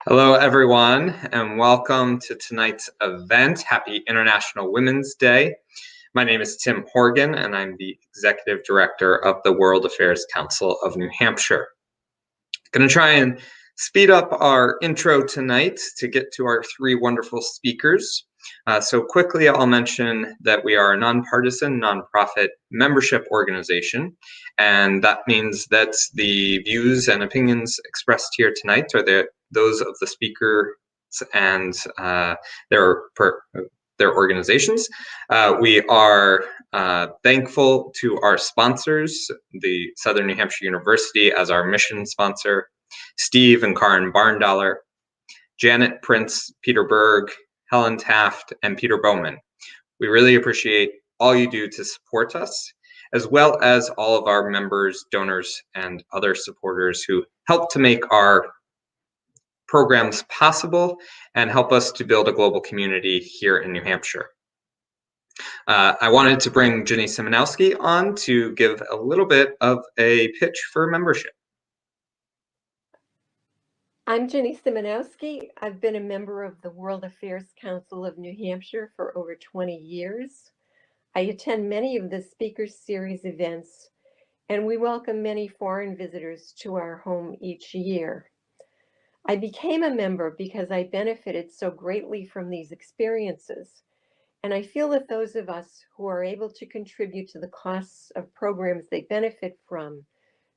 Hello, everyone, and welcome to tonight's event. Happy International Women's Day. My name is Tim Horgan, and I'm the Executive Director of the World Affairs Council of New Hampshire. I'm going to try and speed up our intro tonight to get to our three wonderful speakers. So quickly, I'll mention that we are a nonpartisan, nonprofit membership organization, and that means that the views and opinions expressed here tonight are those of the speakers and their organizations. We are thankful to our sponsors, the Southern New Hampshire University as our mission sponsor, Steve and Karen Barndollar, Janet Prince, Peter Berg, Helen Taft, and Peter Bowman. We really appreciate all you do to support us, as well as all of our members, donors, and other supporters who help to make our programs possible and help us to build a global community here in New Hampshire. I wanted to bring Ginny Simonowski on to give a little bit of a pitch for membership. I'm Ginny Simonowski. I've been a member of the World Affairs Council of New Hampshire for over 20 years. I attend many of the Speaker Series events, and we welcome many foreign visitors to our home each year. I became a member because I benefited so greatly from these experiences, and I feel that those of us who are able to contribute to the costs of programs they benefit from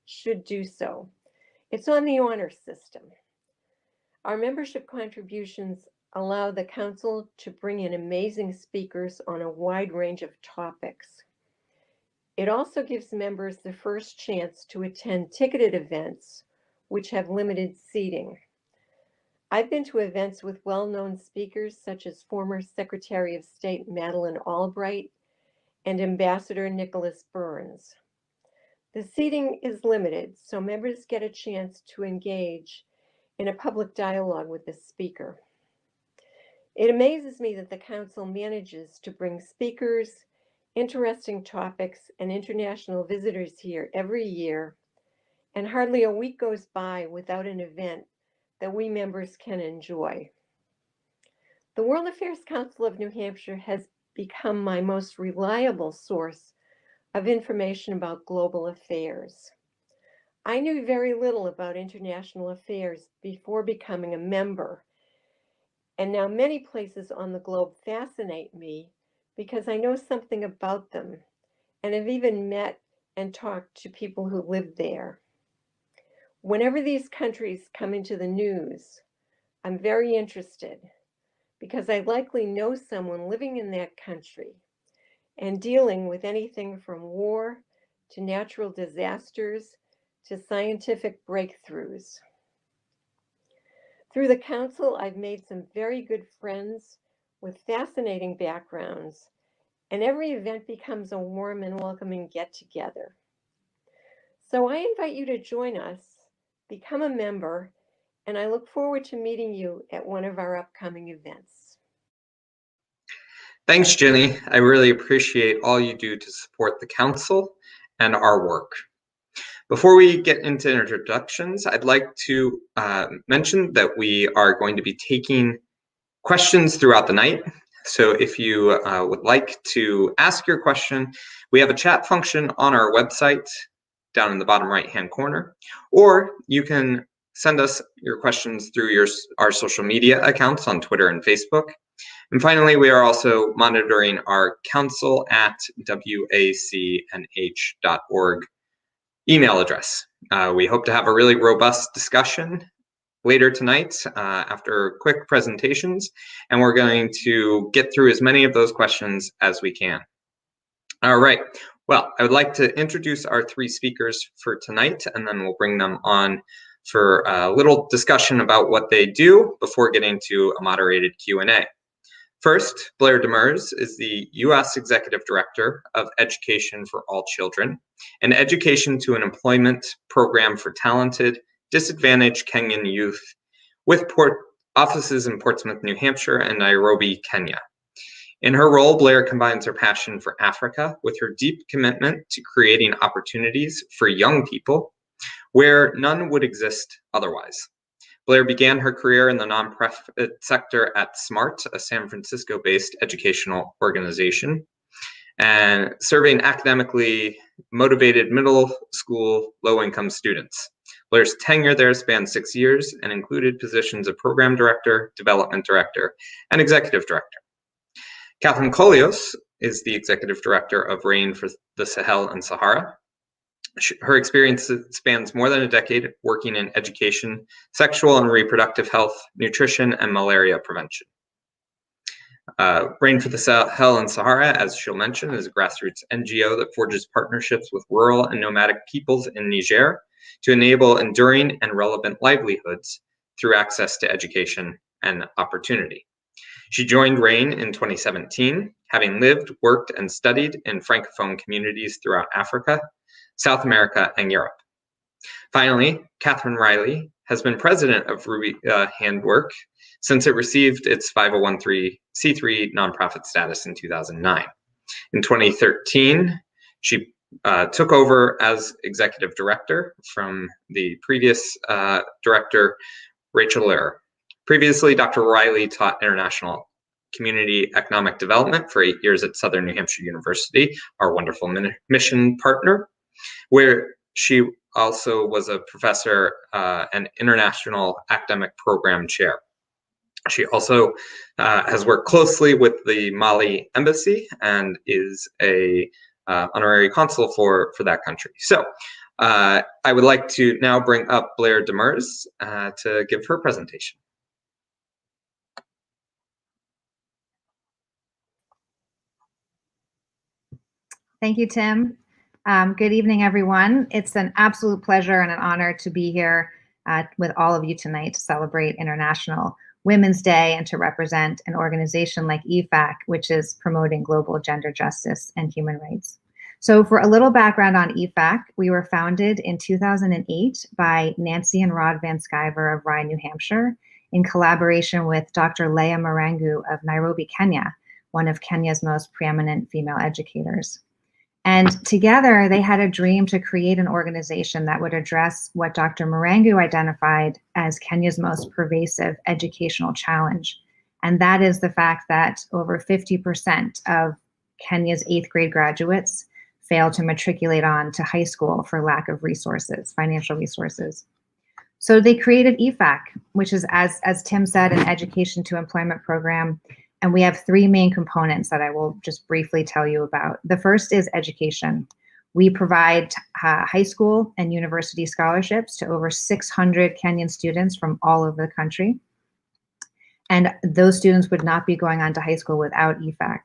should do so. It's on the honor system. Our membership contributions allow the Council to bring in amazing speakers on a wide range of topics. It also gives members the first chance to attend ticketed events, which have limited seating. I've been to events with well-known speakers such as former Secretary of State Madeleine Albright and Ambassador Nicholas Burns. The seating is limited, so members get a chance to engage in a public dialogue with the speaker. It amazes me that the Council manages to bring speakers, interesting topics, and international visitors here every year, and hardly a week goes by without an event that we members can enjoy. The World Affairs Council of New Hampshire has become my most reliable source of information about global affairs. I knew very little about international affairs before becoming a member, and now many places on the globe fascinate me because I know something about them and have even met and talked to people who live there. Whenever these countries come into the news, I'm very interested because I likely know someone living in that country and dealing with anything from war to natural disasters to scientific breakthroughs. Through the Council, I've made some very good friends with fascinating backgrounds, and every event becomes a warm and welcoming get-together. So I invite you to join us, become a member, and I look forward to meeting you at one of our upcoming events. Thanks, Ginny. I really appreciate all you do to support the Council and our work. Before we get into introductions, I'd like to mention that we are going to be taking questions throughout the night. So if you would like to ask your question, we have a chat function on our website down in the bottom right-hand corner, or you can send us your questions through our social media accounts on Twitter and Facebook. And finally, we are also monitoring our council@wacnh.org email address. We hope to have a really robust discussion later tonight after quick presentations, and we're going to get through as many of those questions as we can. All right, well, I would like to introduce our three speakers for tonight, and then we'll bring them on for a little discussion about what they do before getting to a moderated Q&A. First, Blair Demers is the U.S. Executive Director of Education for All Children, an education to an employment program for talented, disadvantaged Kenyan youth with offices in Portsmouth, New Hampshire, and Nairobi, Kenya. In her role, Blair combines her passion for Africa with her deep commitment to creating opportunities for young people where none would exist otherwise. Blair began her career in the nonprofit sector at SMART, a San Francisco-based educational organization, and serving academically motivated middle school low-income students. Blair's tenure there spanned 6 years and included positions of program director, development director, and executive director. Katherine Kolios is the executive director of RAIN for the Sahel and Sahara. Her experience spans more than a decade working in education, sexual and reproductive health, nutrition, and malaria prevention. RAIN for the Sahel and Sahara, as she'll mention, is a grassroots NGO that forges partnerships with rural and nomadic peoples in Niger to enable enduring and relevant livelihoods through access to education and opportunity. She joined RAIN in 2017, having lived, worked, and studied in Francophone communities throughout Africa, South America, and Europe. Finally, Katherine Rielly has been president of Rubia Handwork since it received its 501c3 nonprofit status in 2009. In 2013, she took over as executive director from the previous director, Rachel Lehr. Previously, Dr. Rielly taught international community economic development for 8 years at Southern New Hampshire University, our wonderful mission partner, where she also was a professor and international academic program chair. She also has worked closely with the Mali embassy and is a honorary consul for that country. So I would like to now bring up Blair Demers to give her presentation. Thank you, Tim. Good evening, everyone. It's an absolute pleasure and an honor to be here with all of you tonight to celebrate International Women's Day and to represent an organization like EFAC, which is promoting global gender justice and human rights. So for a little background on EFAC, we were founded in 2008 by Nancy and Rod Van Sciver of Rye, New Hampshire, in collaboration with Dr. Leah Marangu of Nairobi, Kenya, one of Kenya's most preeminent female educators. And together, they had a dream to create an organization that would address what Dr. Marangu identified as Kenya's most pervasive educational challenge. And that is the fact that over 50% of Kenya's 8th grade graduates fail to matriculate on to high school for lack of resources, financial resources. So they created EFAC, which is, as Tim said, an education to employment program. And we have 3 main components that I will just briefly tell you about. The first is education. We provide high school and university scholarships to over 600 Kenyan students from all over the country. And those students would not be going on to high school without EFAC.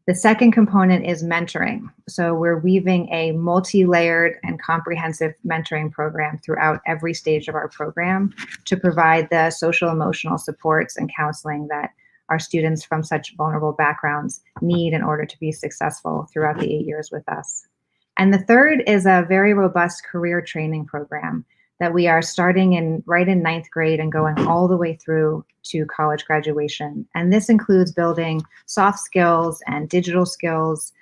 The second component is mentoring. So we're weaving a multi-layered and comprehensive mentoring program throughout every stage of our program to provide the social emotional supports and counseling that our students from such vulnerable backgrounds need in order to be successful throughout the 8 years with us. And the third is a very robust career training program that we are starting right in 9th grade and going all the way through to college graduation. And this includes building soft skills and digital skills,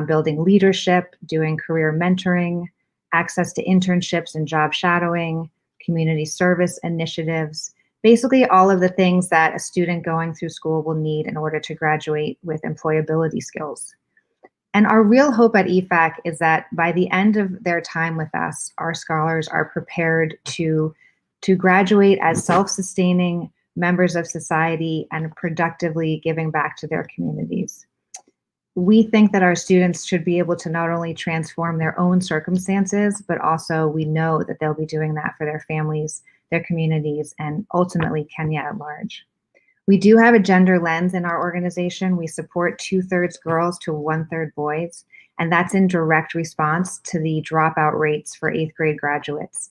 building leadership, doing career mentoring, access to internships and job shadowing, community service initiatives, basically all of the things that a student going through school will need in order to graduate with employability skills. And our real hope at EFAC is that by the end of their time with us, our scholars are prepared to graduate as self-sustaining members of society and productively giving back to their communities. We think that our students should be able to not only transform their own circumstances, but also we know that they'll be doing that for their families, their communities, and ultimately Kenya at large. We do have a gender lens in our organization. We support 2/3 girls to 1/3 boys, and that's in direct response to the dropout rates for 8th grade graduates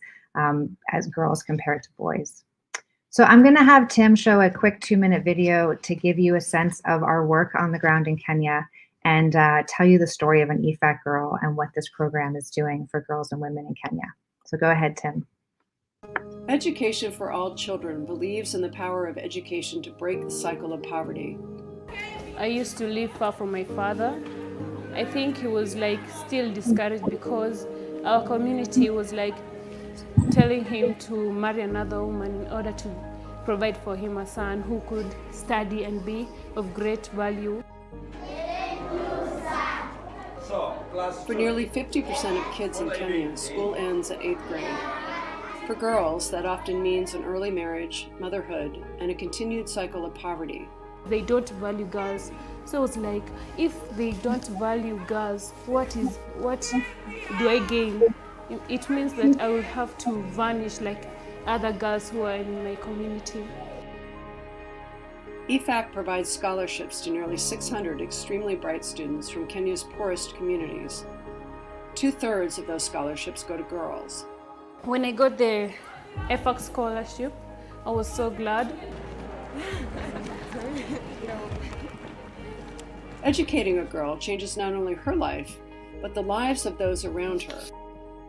as girls compared to boys. So I'm gonna have Tim show a quick 2-minute video to give you a sense of our work on the ground in Kenya and tell you the story of an EFAC girl and what this program is doing for girls and women in Kenya. So go ahead, Tim. Education for All Children believes in the power of education to break the cycle of poverty. I used to live far from my father. I think he was like still discouraged because our community was like telling him to marry another woman in order to provide for him a son who could study and be of great value. For nearly 50% of kids in Kenya, school ends at 8th grade. For girls, that often means an early marriage, motherhood, and a continued cycle of poverty. They don't value girls. So it's like, if they don't value girls, what do I gain? It means that I will have to vanish like other girls who are in my community. EFAC provides scholarships to nearly 600 extremely bright students from Kenya's poorest communities. 2/3 of those scholarships go to girls. When I got the EFAC scholarship, I was so glad. Educating a girl changes not only her life, but the lives of those around her.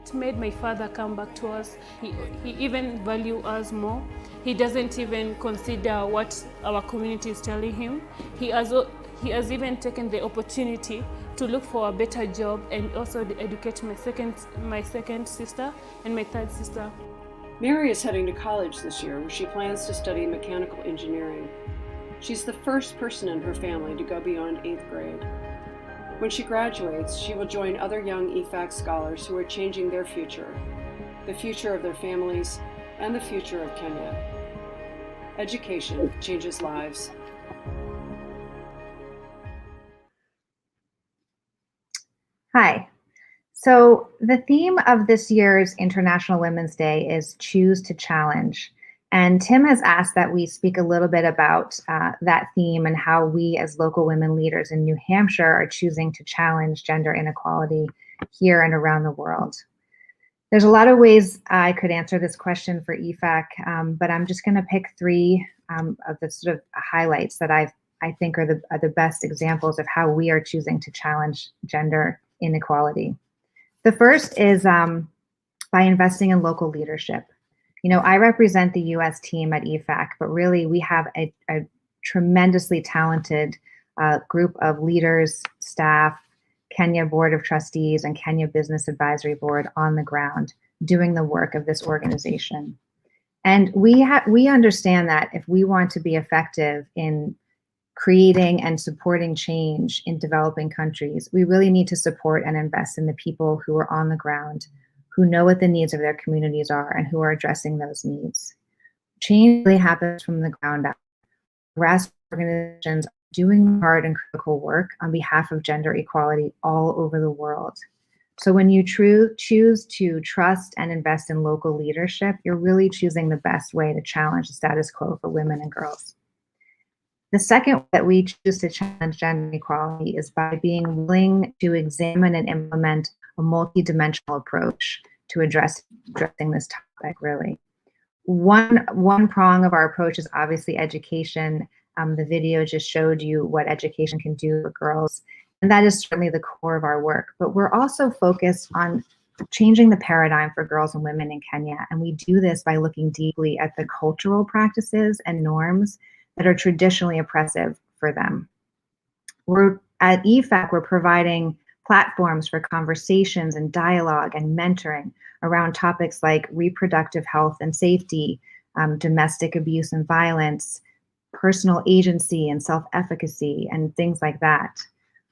It made my father come back to us. He even values us more. He doesn't even consider what our community is telling him. He has even taken the opportunity to look for a better job and also to educate my second sister and my third sister. Mary is heading to college this year, where she plans to study mechanical engineering. She's the first person in her family to go beyond 8th grade. When she graduates, she will join other young EFAC scholars who are changing their future, the future of their families, and the future of Kenya. Education changes lives. Hi. So the theme of this year's International Women's Day is Choose to Challenge. And Tim has asked that we speak a little bit about that theme and how we as local women leaders in New Hampshire are choosing to challenge gender inequality here and around the world. There's a lot of ways I could answer this question for EFAC, but I'm just going to pick three of the sort of highlights that I think are the best examples of how we are choosing to challenge gender inequality. The first is by investing in local leadership. You know, I represent the US team at EFAC, but really we have a tremendously talented group of leaders, staff, Kenya Board of Trustees, and Kenya Business Advisory Board on the ground doing the work of this organization. And we understand that if we want to be effective in creating and supporting change in developing countries, we really need to support and invest in the people who are on the ground, who know what the needs of their communities are and who are addressing those needs. Change really happens from the ground up. Grassroots organizations are doing hard and critical work on behalf of gender equality all over the world. So when you choose to trust and invest in local leadership, you're really choosing the best way to challenge the status quo for women and girls. The second way that we choose to challenge gender equality is by being willing to examine and implement a multidimensional approach to addressing this topic, really. One prong of our approach is obviously education. The video just showed you what education can do for girls, and that is certainly the core of our work. But we're also focused on changing the paradigm for girls and women in Kenya, and we do this by looking deeply at the cultural practices and norms that are traditionally oppressive for them. At EFAC, we're providing platforms for conversations and dialogue and mentoring around topics like reproductive health and safety, domestic abuse and violence, personal agency and self-efficacy, and things like that.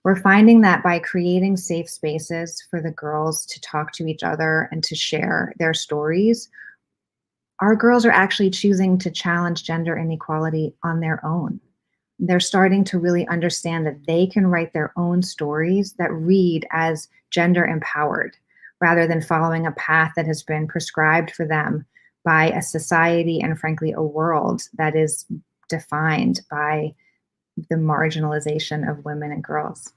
We're finding that by creating safe spaces for the girls to talk to each other and to share their stories, our girls are actually choosing to challenge gender inequality on their own. They're starting to really understand that they can write their own stories that read as gender empowered, rather than following a path that has been prescribed for them by a society and frankly a world that is defined by the marginalization of women and girls.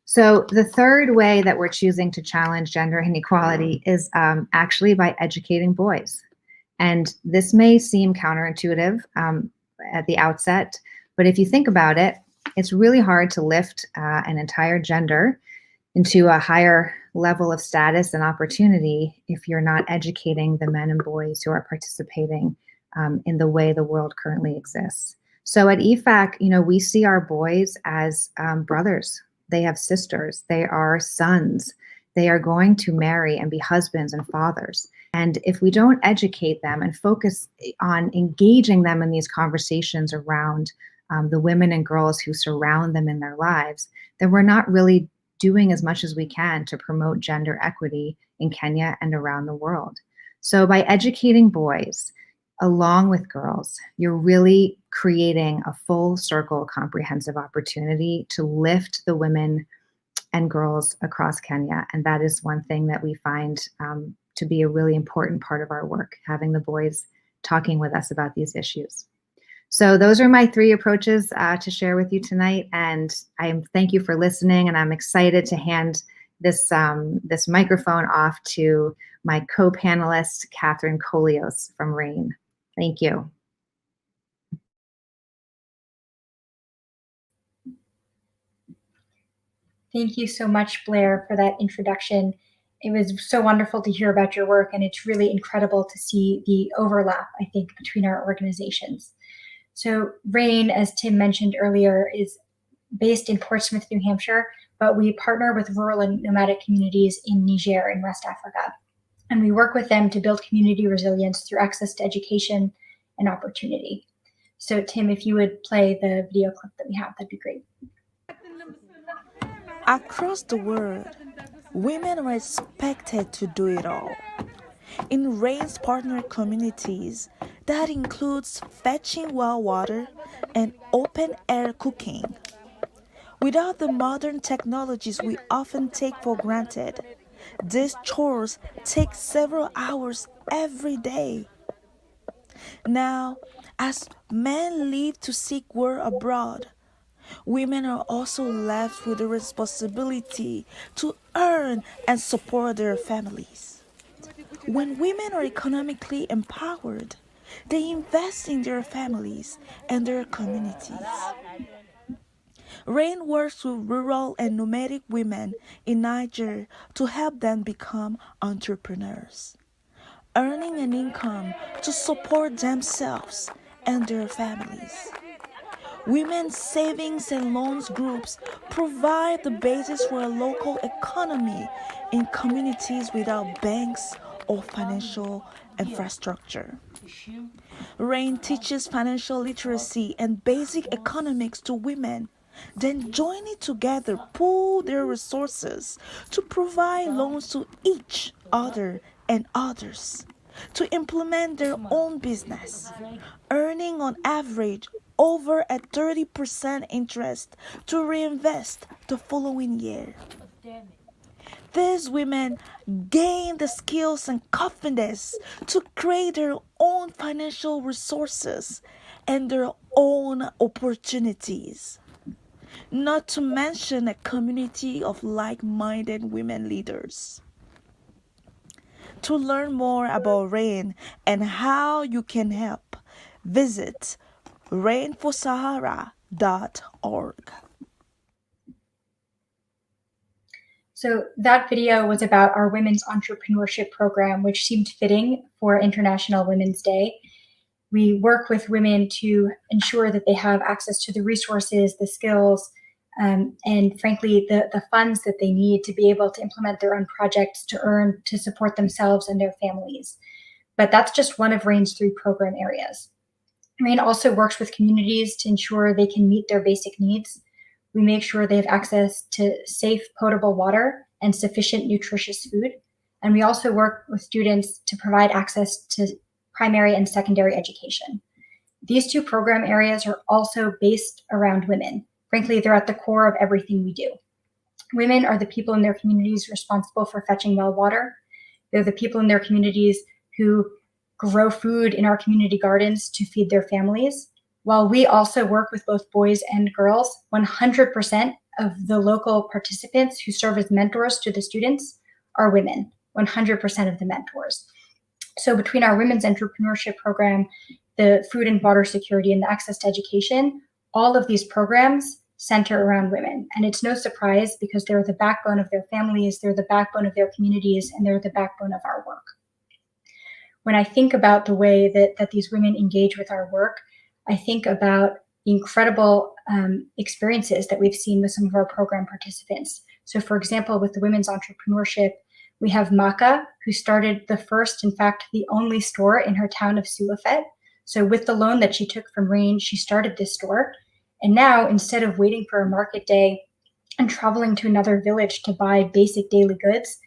So the third way that we're choosing to challenge gender inequality is actually by educating boys. And this may seem counterintuitive at the outset, but if you think about it, it's really hard to lift an entire gender into a higher level of status and opportunity if you're not educating the men and boys who are participating in the way the world currently exists. So at EFAC, you know, we see our boys as brothers. They have sisters. They are sons. They are going to marry and be husbands and fathers. And if we don't educate them and focus on engaging them in these conversations around the women and girls who surround them in their lives, then we're not really doing as much as we can to promote gender equity in Kenya and around the world. So by educating boys along with girls, you're really creating a full circle comprehensive opportunity to lift the women and girls across Kenya. And that is one thing that we find to be a really important part of our work, having the boys talking with us about these issues. So those are my 3 approaches to share with you tonight. And thank you for listening. And I'm excited to hand this microphone off to my co-panelist, Katherine Kolios from Rain. Thank you. Thank you so much, Blair, for that introduction. It was so wonderful to hear about your work, and it's really incredible to see the overlap, I think, between our organizations. So RAIN, as Tim mentioned earlier, is based in Portsmouth, New Hampshire, but we partner with rural and nomadic communities in Niger in West Africa. And we work with them to build community resilience through access to education and opportunity. So Tim, if you would play the video clip that we have, that'd be great. Across the world, women are expected to do it all. In RAIN's partner communities, that includes fetching well water and open-air cooking. Without the modern technologies we often take for granted, these chores take several hours every day. Now, as men leave to seek work abroad, women are also left with the responsibility to earn and support their families. When women are economically empowered, they invest in their families and their communities. RAIN works with rural and nomadic women in Niger to help them become entrepreneurs, earning an income to support themselves and their families. Women's savings and loans groups provide the basis for a local economy in communities without banks or financial infrastructure. RAIN teaches financial literacy and basic economics to women, then joining together pool their resources to provide loans to each other and others to implement their own business, earning on average over a 30% interest to reinvest the following year. These women gain the skills and confidence to create their own financial resources and their own opportunities. Not to mention a community of like-minded women leaders. To learn more about RAIN and how you can help, visit rainforsahara.org. So that video was about our Women's Entrepreneurship Program, which seemed fitting for International Women's Day. We work with women to ensure that they have access to the resources, the skills, and frankly, the funds that they need to be able to implement their own projects to support themselves and their families. But that's just one of RAIN's 3 program areas. RAIN also works with communities to ensure they can meet their basic needs. We make sure they have access to safe, potable water and sufficient nutritious food. And we also work with students to provide access to primary and secondary education. These 2 program areas are also based around women. Frankly, they're at the core of everything we do. Women are the people in their communities responsible for fetching well water. They're the people in their communities who grow food in our community gardens to feed their families. While we also work with both boys and girls, 100% of the local participants who serve as mentors to the students are women, 100% of the mentors. So between our Women's Entrepreneurship Program, the food and water security, and the access to education, all of these programs center around women. And it's no surprise because they're the backbone of their families, they're the backbone of their communities, and they're the backbone of our work. When I think about the way that these women engage with our work, I think about the incredible experiences that we've seen with some of our program participants. So for example, with the Women's Entrepreneurship, We have Maka, who started the first, in fact, the only store in her town of Sulafet. So with the loan that she took from Rain, she started this store. And now, instead of waiting for a market day and traveling to another village to buy basic daily goods,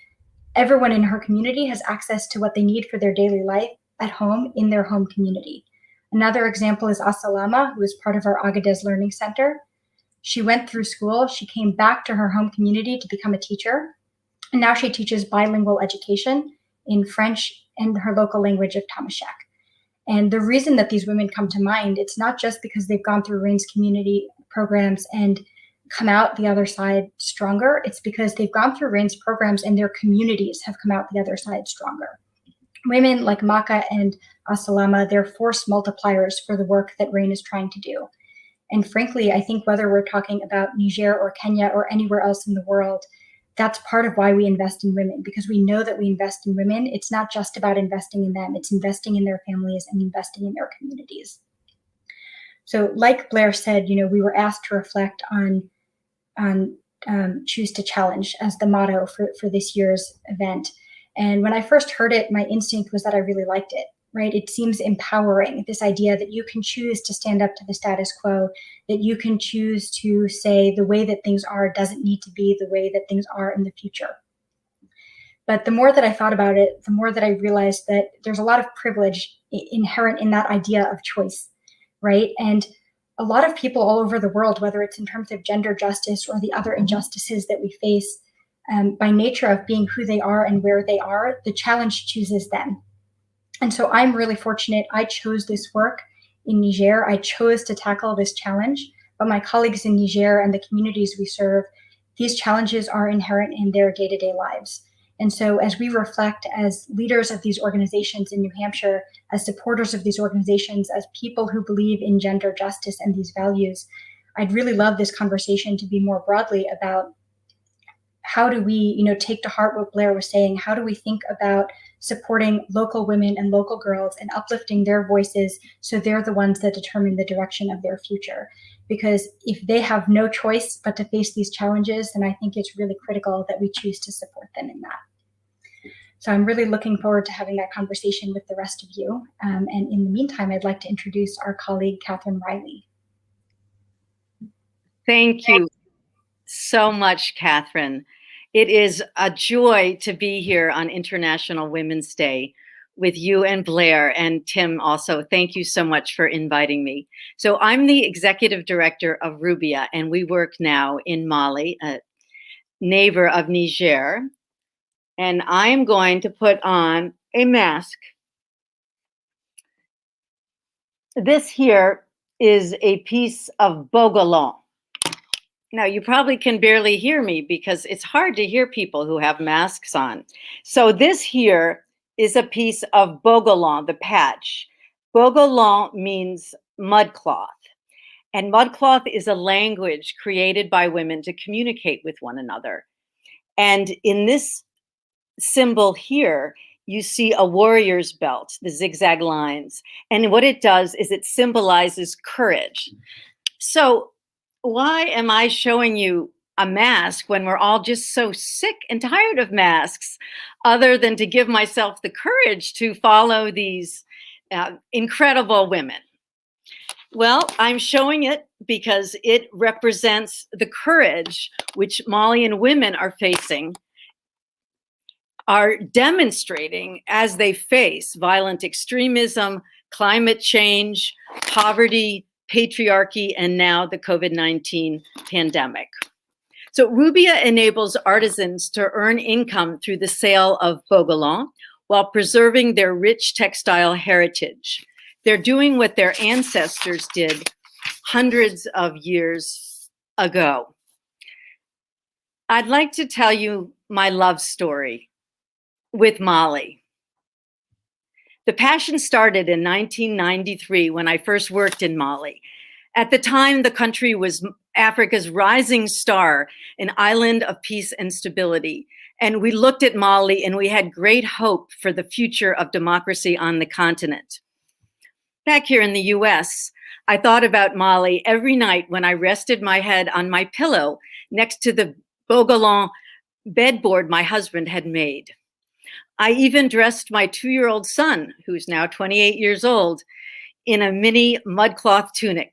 everyone in her community has access to what they need for their daily life at home in their home community. Another example is Asalama, who is part of our Agadez Learning Center. She went through school, she came back to her home community to become a teacher, and now she teaches bilingual education in French and her local language of Tamashek. And the reason that these women come to mind, it's not just because they've gone through Rain's community programs and come out the other side stronger, it's because they've gone through Rain's programs and their communities have come out the other side stronger. Women like Maka and Asalama, they're force multipliers for the work that Rain is trying to do. And frankly, I think whether we're talking about Niger or Kenya or anywhere else in the world, that's part of why we invest in women, because we know that we invest in women. It's not just about investing in them, it's investing in their families and investing in their communities. So like Blair said, we were asked to reflect on Choose to Challenge as the motto for this year's event. And when I first heard it, my instinct was that I really liked it, right? It seems empowering, this idea that you can choose to stand up to the status quo, that you can choose to say the way that things are doesn't need to be the way that things are in the future. But the more that I thought about it, the more that I realized that there's a lot of privilege inherent in that idea of choice, right? And a lot of people all over the world, whether it's in terms of gender justice or the other injustices that we face, by nature of being who they are and where they are, the challenge chooses them. And so I'm really fortunate. I chose this work in Niger. I chose to tackle this challenge, but my colleagues in Niger and the communities we serve, these challenges are inherent in their day-to-day lives. And so as we reflect as leaders of these organizations in New Hampshire, as supporters of these organizations, as people who believe in gender justice and these values, I'd really love this conversation to be more broadly about how do we, take to heart what Blair was saying? How do we think about supporting local women and local girls and uplifting their voices so they're the ones that determine the direction of their future? Because if they have no choice but to face these challenges, then I think it's really critical that we choose to support them in that. So I'm really looking forward to having that conversation with the rest of you. And in the meantime, I'd like to introduce our colleague, Katherine Rielly. Thank you so much, Katherine. It is a joy to be here on International Women's Day with you and Blair and Tim also. Thank you so much for inviting me. So I'm the executive director of Rubia, and we work now in Mali, a neighbor of Niger. And I am going to put on a mask. This here is a piece of bogolan. Now, you probably can barely hear me because it's hard to hear people who have masks on. So this here is a piece of bogolan, the patch. Bogolan means mudcloth. And mudcloth is a language created by women to communicate with one another. And in this symbol here, you see a warrior's belt, the zigzag lines. And what it does is it symbolizes courage. So why am I showing you a mask when we're all just so sick and tired of masks, other than to give myself the courage to follow these incredible women? Well, I'm showing it because it represents the courage which Malian women are facing, are demonstrating as they face violent extremism, climate change, poverty, patriarchy, and now the COVID-19 pandemic. So Rubia enables artisans to earn income through the sale of bogolan while preserving their rich textile heritage. They're doing what their ancestors did hundreds of years ago. I'd like to tell you my love story with Mali. The passion started in 1993 when I first worked in Mali. At the time, the country was Africa's rising star, an island of peace and stability. And we looked at Mali and we had great hope for the future of democracy on the continent. Back here in the US, I thought about Mali every night when I rested my head on my pillow next to the bogolan bedboard my husband had made. I even dressed my 2-year-old son, who's now 28 years old, in a mini mudcloth tunic.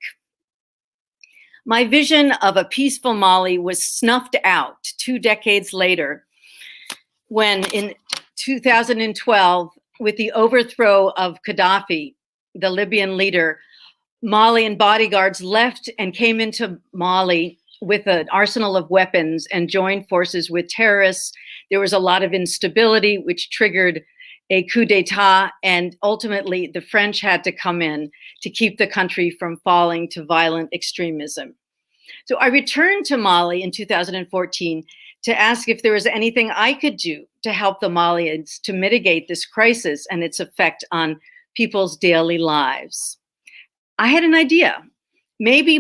My vision of a peaceful Mali was snuffed out 2 decades later when in 2012, with the overthrow of Gaddafi, the Libyan leader, Malian bodyguards left and came into Mali with an arsenal of weapons and joined forces with terrorists. There was a lot of instability, which triggered a coup d'etat, and ultimately the French had to come in to keep the country from falling to violent extremism. So I returned to Mali in 2014 to ask if there was anything I could do to help the Malians to mitigate this crisis and its effect on people's daily lives. I had an idea. Maybe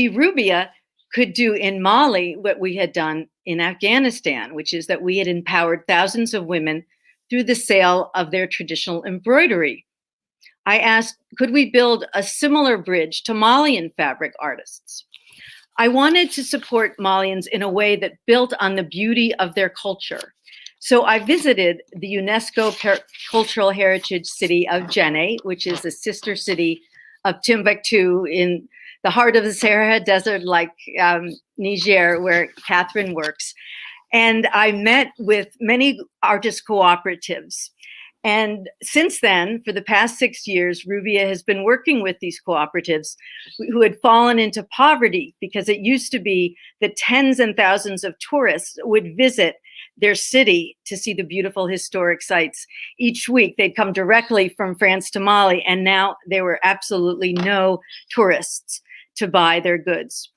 Rubia could do in Mali what we had done in Afghanistan, which is that we had empowered thousands of women through the sale of their traditional embroidery. I asked, could we build a similar bridge to Malian fabric artists? I wanted to support Malians in a way that built on the beauty of their culture. So I visited the UNESCO Cultural Heritage City of Djenné, which is a sister city of Timbuktu in the heart of the Sahara Desert, like Niger, where Katherine works. And I met with many artist cooperatives. And since then, for the past 6 years, Rubia has been working with these cooperatives who had fallen into poverty, because it used to be that tens and thousands of tourists would visit their city to see the beautiful historic sites. Each week, they'd come directly from France to Mali, and now there were absolutely no tourists to buy their goods.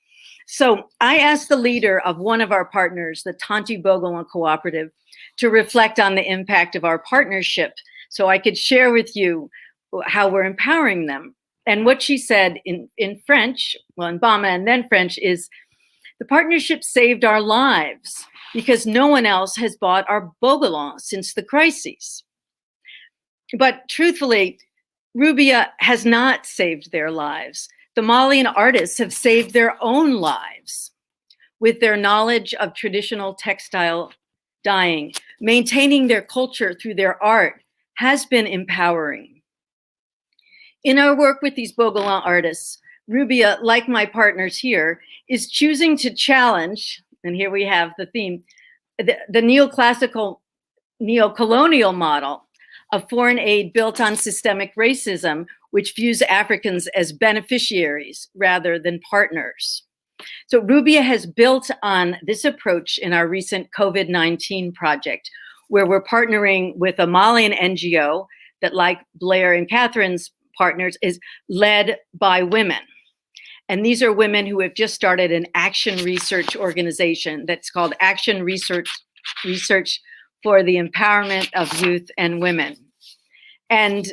So I asked the leader of one of our partners, the Tanti Bogolan Cooperative, to reflect on the impact of our partnership so I could share with you how we're empowering them. And what she said in French, well, in Bama and then French, is the partnership saved our lives because no one else has bought our bogolan since the crises. But truthfully, Rubia has not saved their lives. The Malian artists have saved their own lives with their knowledge of traditional textile dyeing. Maintaining their culture through their art has been empowering. In our work with these bogolan artists, Rubia, like my partners here, is choosing to challenge, and here we have the theme, the neoclassical, neocolonial model of foreign aid built on systemic racism, which views Africans as beneficiaries rather than partners. So Rubia has built on this approach in our recent COVID-19 project, where we're partnering with a Malian NGO that, like Blair and Katherine's partners, is led by women. And these are women who have just started an action research organization that's called Action Research for the Empowerment of Youth and Women. And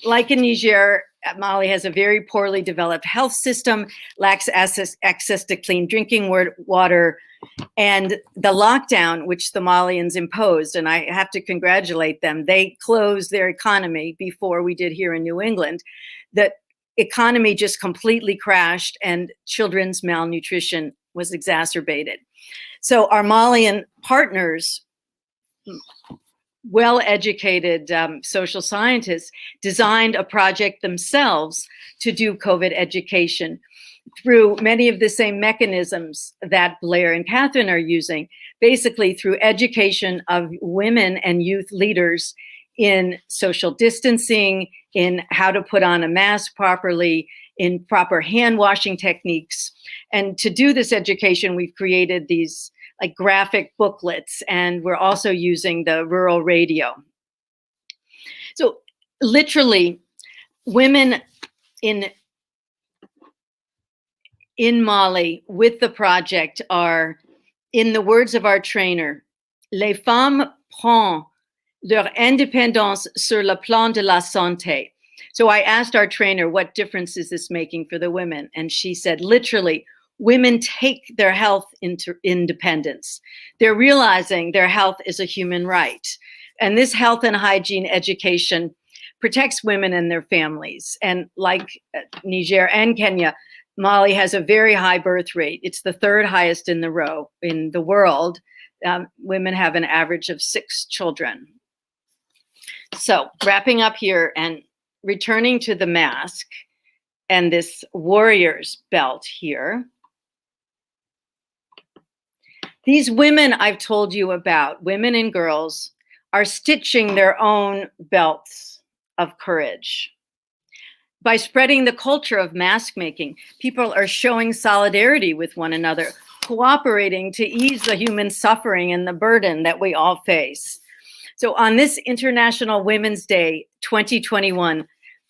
like in Niger, Mali has a very poorly developed health system, lacks access to clean drinking water, and the lockdown, which the Malians imposed, and I have to congratulate them, they closed their economy before we did here in New England. The economy just completely crashed and children's malnutrition was exacerbated. So our Malian partners, well-educated social scientists, designed a project themselves to do COVID education through many of the same mechanisms that Blair and Katherine are using, basically through education of women and youth leaders in social distancing, in how to put on a mask properly, in proper hand washing techniques. And to do this education, we've created these like graphic booklets, and we're also using the rural radio. So literally, women in Mali with the project are, in the words of our trainer, les femmes prennent leur indépendance sur le plan de la santé. So I asked our trainer, what difference is this making for the women? And she said, literally, women take their health into independence. They're realizing their health is a human right. And this health and hygiene education protects women and their families. And like Niger and Kenya, Mali has a very high birth rate. It's the third highest in the world. women have an average of 6 children. So wrapping up here and returning to the mask and this warrior's belt here. These women I've told you about, women and girls, are stitching their own belts of courage. By spreading the culture of mask making, people are showing solidarity with one another, cooperating to ease the human suffering and the burden that we all face. So on this International Women's Day 2021,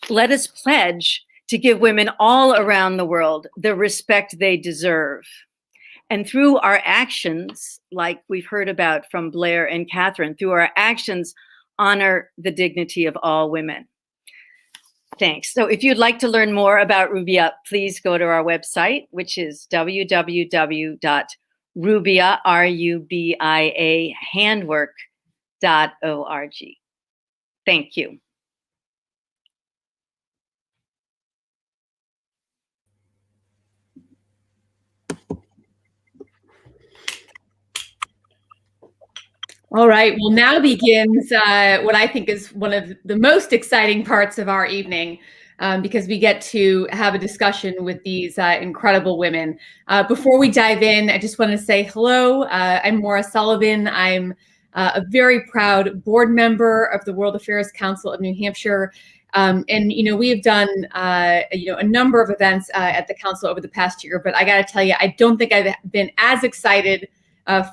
let us pledge to give women all around the world the respect they deserve. And through our actions, like we've heard about from Blair and Katherine, through our actions, honor the dignity of all women. Thanks. So if you'd like to learn more about Rubia, please go to our website, which is www.rubiahandwork.org. Thank you. All right, well, now begins what I think is one of the most exciting parts of our evening, because we get to have a discussion with these incredible women. Before we dive in, I just want to say hello. I'm Maura Sullivan. I'm a very proud board member of the World Affairs Council of New Hampshire. And, we have done, a number of events at the council over the past year, but I got to tell you, I don't think I've been as excited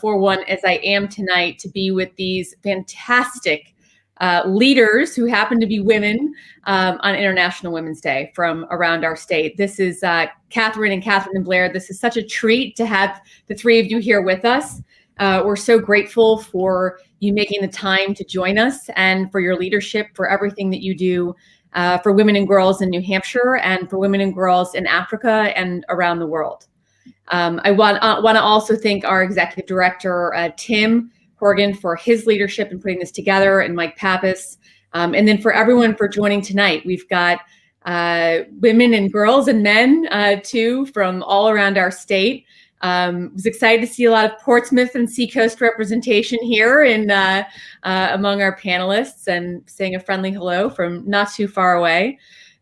for one as I am tonight to be with these fantastic leaders who happen to be women on International Women's Day from around our state. This is Katherine and Blair. This is such a treat to have the three of you here with us. We're so grateful for you making the time to join us and for your leadership, for everything that you do for women and girls in New Hampshire and for women and girls in Africa and around the world. I want to also thank our executive director, Tim Horgan, for his leadership in putting this together, and Mike Pappas, and then for everyone for joining tonight. We've got women and girls and men, too, from all around our state. Was excited to see a lot of Portsmouth and Seacoast representation here in among our panelists, and saying a friendly hello from not too far away.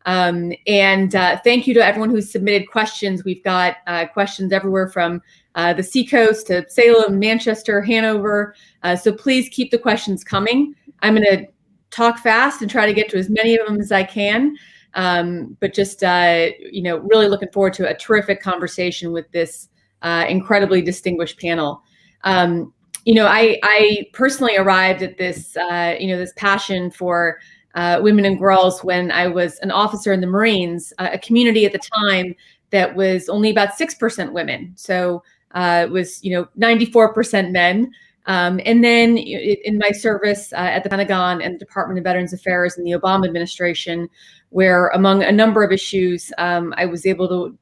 And thank you to everyone who submitted questions. We've got questions everywhere from the Seacoast to Salem, Manchester, Hanover. So please keep the questions coming. I'm going to talk fast and try to get to as many of them as I can. But just, really looking forward to a terrific conversation with this incredibly distinguished panel. I personally arrived at this, this passion for women and girls when I was an officer in the Marines, a community at the time that was only about 6% women. So it was, 94% men. And then in my service at the Pentagon and the Department of Veterans Affairs in the Obama administration, where among a number of issues, I was able to,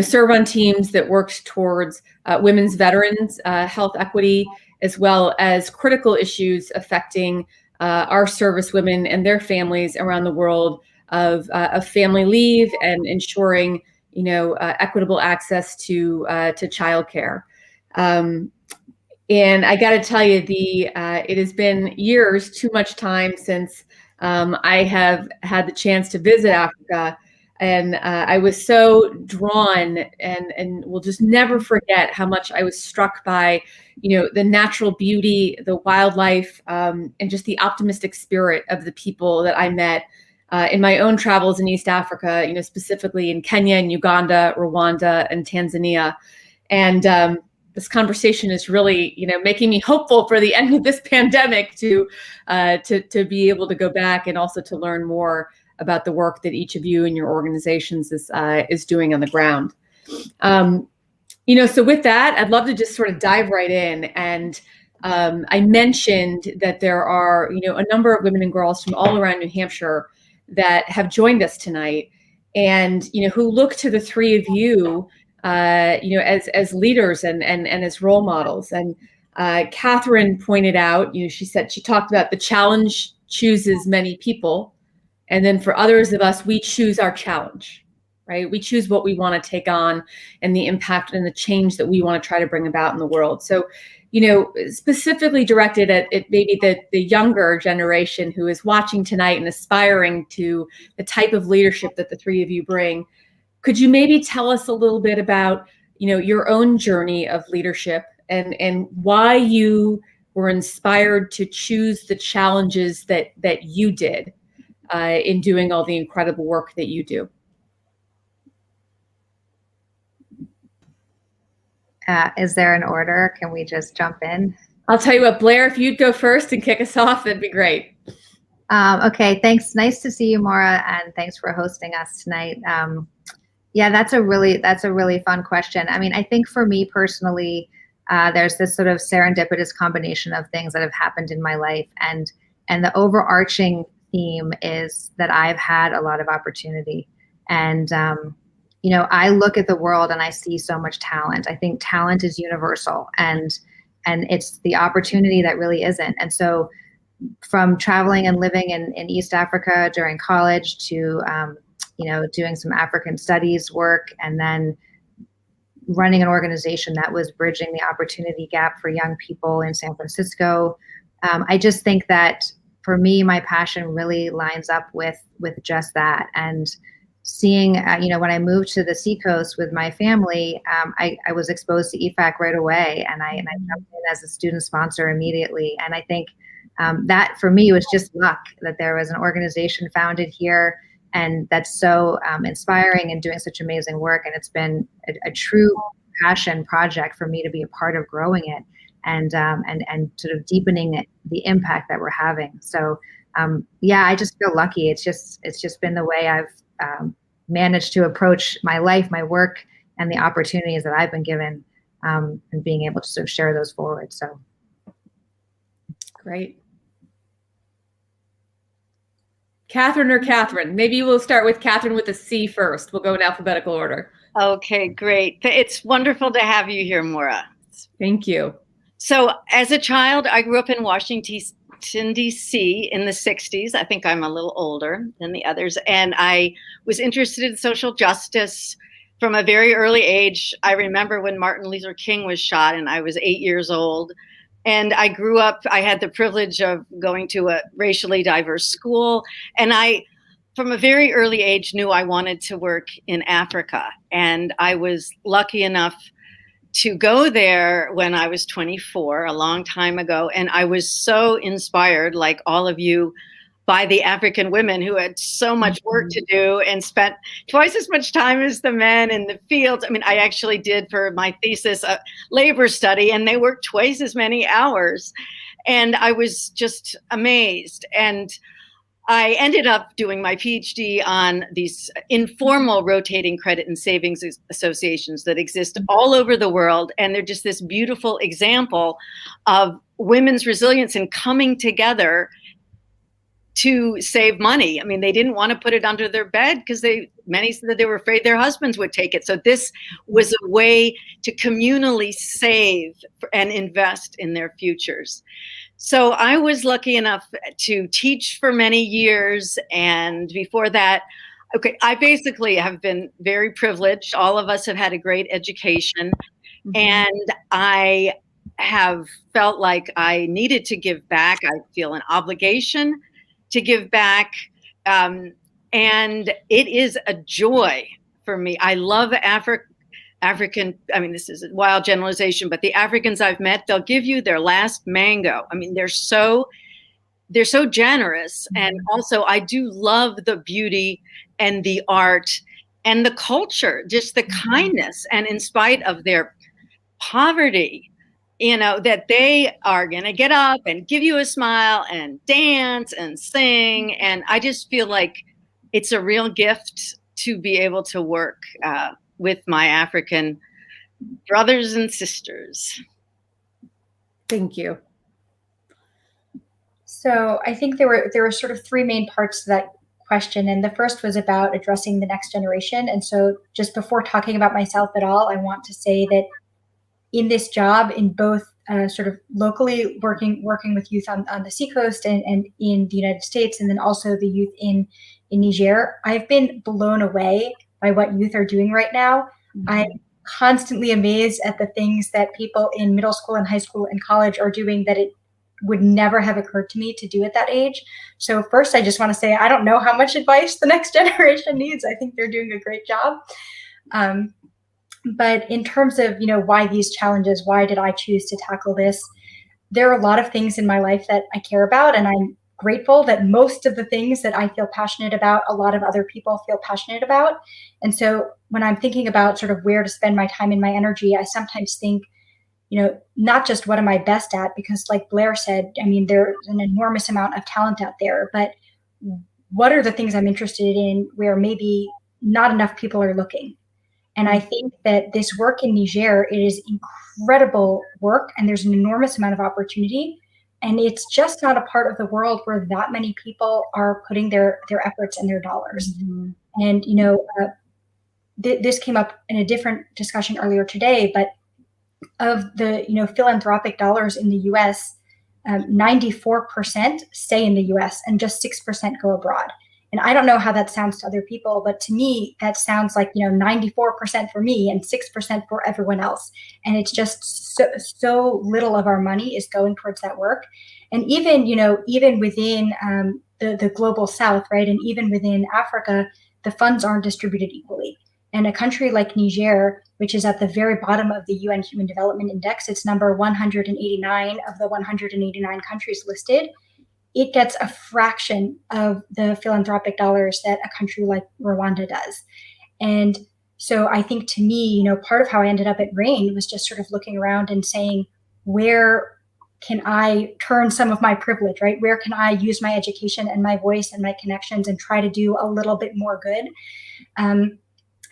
serve on teams that worked towards women's veterans, health equity, as well as critical issues affecting our service women and their families around the world of family leave and ensuring, equitable access to childcare. And I got to tell you, it has been years, too much time since I have had the chance to visit Africa. And I was so drawn and will just never forget how much I was struck by, the natural beauty, the wildlife, and just the optimistic spirit of the people that I met in my own travels in East Africa, specifically in Kenya and Uganda, Rwanda, and Tanzania. And this conversation is really, making me hopeful for the end of this pandemic to be able to go back and also to learn more about the work that each of you and your organizations is doing on the ground. So with that, I'd love to just sort of dive right in. And I mentioned that there are, a number of women and girls from all around New Hampshire that have joined us tonight, and who look to the three of you, as leaders and as role models. And Katherine pointed out, she talked about the challenge chooses many people. And then for others of us, we choose our challenge. right? We choose what we want to take on and the impact and the change that we want to try to bring about in the world. So, specifically directed at maybe the younger generation who is watching tonight and aspiring to the type of leadership that the three of you bring, could you maybe tell us a little bit about, your own journey of leadership and why you were inspired to choose the challenges that you did in doing all the incredible work that you do? Is there an order? Can we just jump in? I'll tell you what, Blair, if you'd go first and kick us off, that'd be great. Okay, thanks. Nice to see you, Maura, and thanks for hosting us tonight. Yeah, that's a really fun question. I mean, I think for me personally, there's this sort of serendipitous combination of things that have happened in my life, and the overarching theme is that I've had a lot of opportunity. And I look at the world and I see so much talent. I think talent is universal, and it's the opportunity that really isn't. And so from traveling and living in East Africa during college to doing some African studies work, and then running an organization that was bridging the opportunity gap for young people in San Francisco. I just think that for me, my passion really lines up with just that. And seeing, when I moved to the Seacoast with my family, I was exposed to EFAC right away, and I jumped in as a student sponsor immediately. And I think that for me was just luck that there was an organization founded here, and that's so inspiring and doing such amazing work. And it's been a true passion project for me to be a part of growing it and sort of deepening the impact that we're having. So I just feel lucky. It's just been the way I've managed to approach my life, my work, and the opportunities that I've been given, and being able to sort of share those forward. So great. Katherine or Catherine? Maybe we'll start with Katherine with a C first. We'll go in alphabetical order. Okay, great. It's wonderful to have you here, Maura. Thank you. So as a child, I grew up in Washington, D.C. in the 60s. I think I'm a little older than the others. And I was interested in social justice from a very early age. I remember when Martin Luther King was shot, and I was 8 years old. And I grew up, I had the privilege of going to a racially diverse school. And I, from a very early age, knew I wanted to work in Africa. And I was lucky enough to go there when I was 24, a long time ago. And I was so inspired, like all of you, by the African women who had so much work to do and spent twice as much time as the men in the fields. I mean, I actually did for my thesis a labor study, and they worked twice as many hours. And I was just amazed. And I ended up doing my PhD on these informal rotating credit and savings associations that exist all over the world. And they're just this beautiful example of women's resilience and coming together to save money. I mean, they didn't want to put it under their bed because many said that they were afraid their husbands would take it. So this was a way to communally save and invest in their futures. So I was lucky enough to teach for many years. And before that, I basically have been very privileged. All of us have had a great education. Mm-hmm. And I have felt like I needed to give back. I feel an obligation to give back. And it is a joy for me. I love African, I mean, this is a wild generalization, but the Africans I've met, they'll give you their last mango. I mean, they're so generous. And also I do love the beauty and the art and the culture, just the kindness. And in spite of their poverty, that they are going to get up and give you a smile and dance and sing. And I just feel like it's a real gift to be able to work with my African brothers and sisters. Thank you. So I think there were sort of three main parts to that question. And the first was about addressing the next generation. And so just before talking about myself at all, I want to say that in this job, in both sort of locally working with youth on the Seacoast and in the United States, and then also the youth in Niger, I've been blown away by what youth are doing right now. I'm constantly amazed at the things that people in middle school and high school and college are doing that it would never have occurred to me to do at that age. So first, I just want to say, I don't know how much advice the next generation needs. I think they're doing a great job. But in terms of, why these challenges, why did I choose to tackle this? There are a lot of things in my life that I care about, and I'm grateful that most of the things that I feel passionate about, a lot of other people feel passionate about. And so when I'm thinking about sort of where to spend my time and my energy, I sometimes think, not just what am I best at, because like Blair said, I mean, there's an enormous amount of talent out there, but what are the things I'm interested in where maybe not enough people are looking? And I think that this work in Niger, it is incredible work, and there's an enormous amount of opportunity. And it's just not a part of the world where that many people are putting their efforts and their dollars. Mm-hmm. And, this came up in a different discussion earlier today, but of the, philanthropic dollars in the U.S., 94% stay in the U.S. and just 6% go abroad. And I don't know how that sounds to other people, but to me, that sounds like, 94% for me and 6% for everyone else. And it's just so little of our money is going towards that work. And even, even within the global South, right, and even within Africa, the funds aren't distributed equally. And a country like Niger, which is at the very bottom of the UN Human Development Index, it's number 189 of the 189 countries listed. It gets a fraction of the philanthropic dollars that a country like Rwanda does. And so I think to me, part of how I ended up at RAIN was just sort of looking around and saying, where can I turn some of my privilege, right? Where can I use my education and my voice and my connections and try to do a little bit more good?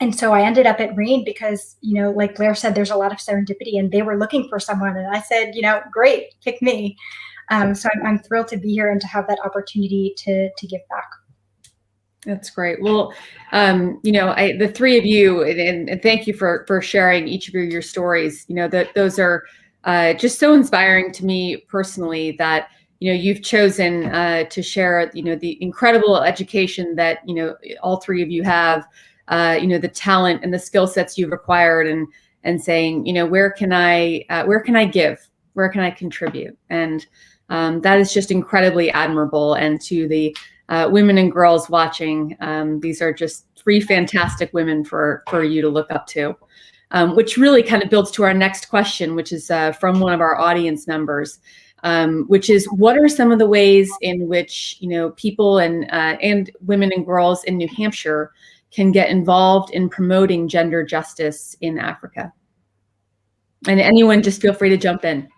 And so I ended up at RAIN because, like Blair said, there's a lot of serendipity, and they were looking for someone. And I said, great, pick me. So I'm thrilled to be here and to have that opportunity to give back. That's great. Well, the three of you, and thank you for sharing each of your stories. Those are just so inspiring to me personally that, you've chosen to share, the incredible education that, all three of you have, the talent and the skill sets you've acquired, and saying, where can I give? Where can I contribute? And that is just incredibly admirable. And to the women and girls watching, these are just three fantastic women for you to look up to, which really kind of builds to our next question, which is from one of our audience members, which is, what are some of the ways in which people and women and girls in New Hampshire can get involved in promoting gender justice in Africa? And anyone, just feel free to jump in.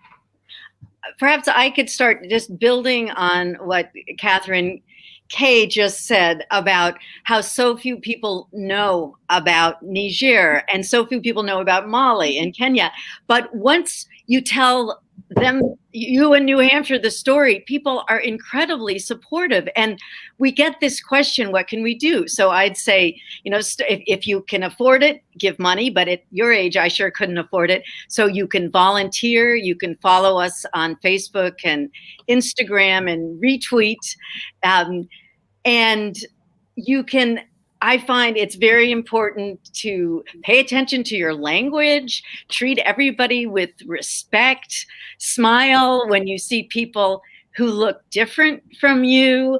Perhaps I could start just building on what Katherine K just said about how so few people know about Niger and so few people know about Mali and Kenya. But once you tell them, you in New Hampshire, the story, people are incredibly supportive. And we get this question, what can we do? So I'd say, if you can afford it, give money. But at your age, I sure couldn't afford it. So you can volunteer. You can follow us on Facebook and Instagram and retweet. And you can, I find it's very important to pay attention to your language, treat everybody with respect, smile when you see people who look different from you,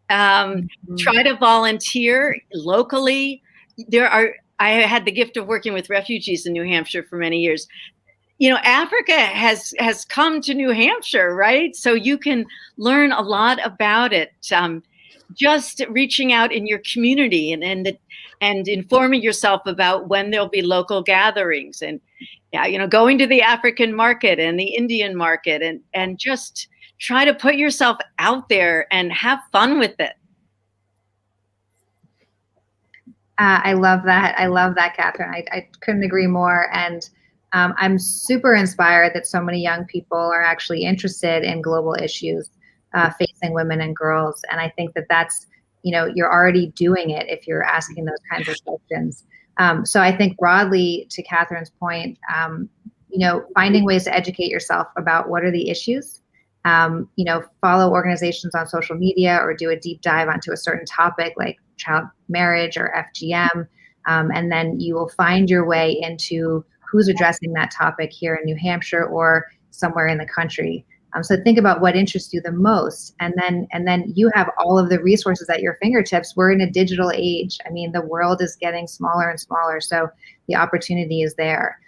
try to volunteer locally. I had the gift of working with refugees in New Hampshire for many years. Africa has come to New Hampshire, right? So you can learn a lot about it. Just reaching out in your community and informing yourself about when there'll be local gatherings, and going to the African market and the Indian market, and just try to put yourself out there and have fun with it. I love that. I love that, Katherine. I couldn't agree more. And I'm super inspired that so many young people are actually interested in global issues facing women and girls. And I think that that's, you're already doing it if you're asking those kinds of questions. So I think broadly, to Katherine's point, finding ways to educate yourself about what are the issues, follow organizations on social media or do a deep dive onto a certain topic like child marriage or FGM. And then you will find your way into who's addressing that topic here in New Hampshire or somewhere in the country. So think about what interests you the most, and then you have all of the resources at your fingertips. We're in a digital age. I mean, the world is getting smaller and smaller, so the opportunity is there.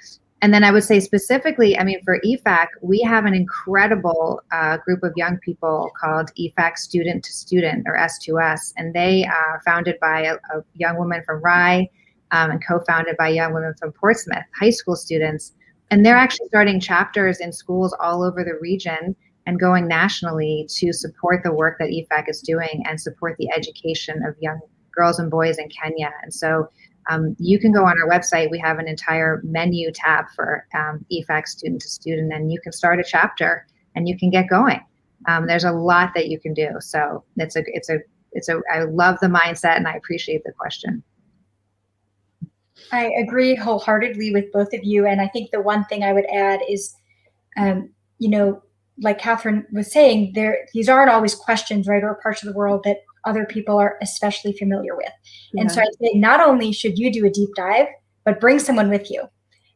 And then I would say specifically, I mean, for EFAC, we have an incredible group of young people called EFAC Student to Student, or S2S, and they are founded by a young woman from Rye and co-founded by young women from Portsmouth, high school students. And they're actually starting chapters in schools all over the region and going nationally to support the work that EFAC is doing and support the education of young girls and boys in Kenya. And so you can go on our website. We have an entire menu tab for EFAC Student to Student, and you can start a chapter and you can get going. There's a lot that you can do. So I love the mindset, and I appreciate the question. I agree wholeheartedly with both of you. And I think the one thing I would add is, like Katherine was saying, these aren't always questions, right, or parts of the world that other people are especially familiar with. Yeah. And so I'd say not only should you do a deep dive, but bring someone with you,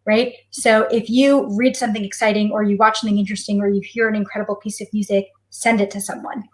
right? So if you read something exciting, or you watch something interesting, or you hear an incredible piece of music, send it to someone,